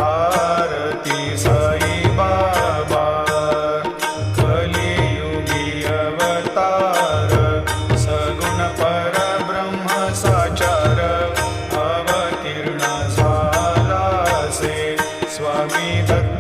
आरती साई बाबा कलियुगी अवतार सगुण परब्रह्म साचार अवतीर्ण झाला से स्वामी दत्त